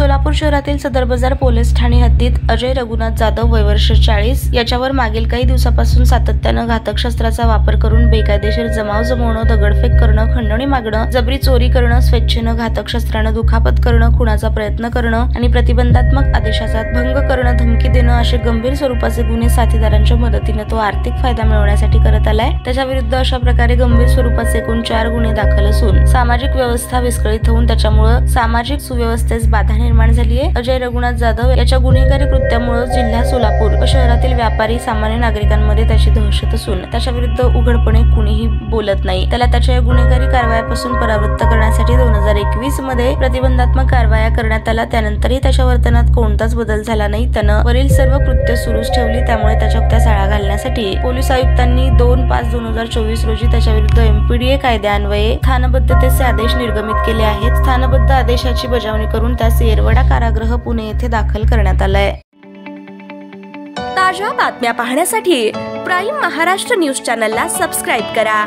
सोलापूर शहरातील सदर बाजार पोलीस ठाणे हद्दीत अजय रघुनाथ जाधव वय वर्ष 40 याच्यावर मागील काही दिवसापासून सातत्यानं घातक शस्त्राचा वापर करून बेकायदेशीर जमाव जमवणं, दगडफेक करणं, खंडणी मागणं, जबरी चोरी करणं, स्वेच्छेनं घातक शस्त्रानं दुखापत करणं, खुनाचा प्रयत्न करणं आणि प्रतिबंधात्मक आदेशाचा भंग करणं, धमकी देणं असे गंभीर स्वरूपाचे गुन्हे साथीदारांच्या मदतीने तो आर्थिक फायदा मिळवण्यासाठी करत आलाय। त्याच्या विरुद्ध अशा प्रकारे गंभीर स्वरूपाचे एकूण 4 गुन्हे दाखल असून सामाजिक व्यवस्था विस्कळीत होऊन त्याच्यामुळे सामाजिक सुव्यवस्थेस बाधा निर्माण झाली आहे। अजय रघुनाथ जाधव याच्या गुन्हेगारी कृत्यामुळे जिल्हा सोलापूर व शहरातील व्यापारी सामान्य नागरिकांमध्ये त्याची दहशत असून त्याच्या विरुद्ध उघडपणे कुणीही बोलत नाही। त्याला त्याच्या गुन्हेगारी कारवायापासून परावृत्त करण्यासाठी 2021 मध्ये प्रतिबंधात्मक कारवाया करण्यात आला। त्यानंतरही त्याच्या वर्तनात कोणताच बदल झाला नाही। त्यानं वरील सर्व कृत्य सुरूच ठेवली। त्यामुळे त्याच्या आळा घालण्यासाठी पोलीस आयुक्तांनी 2/5/2024 रोजी त्याच्या विरुद्ध MPDA कायद्यान्वये स्थानबद्धतेचे आदेश निर्गमित केले आहेत। स्थानबद्ध आदेशाची बजावणी करून त्यास येरवडा कारागृह पुणे येथे दाखल करण्यात आलाय। ताज्या बातम्या पाहण्यासाठी प्राईम महाराष्ट्र न्यूज चॅनलला सबस्क्राईब करा।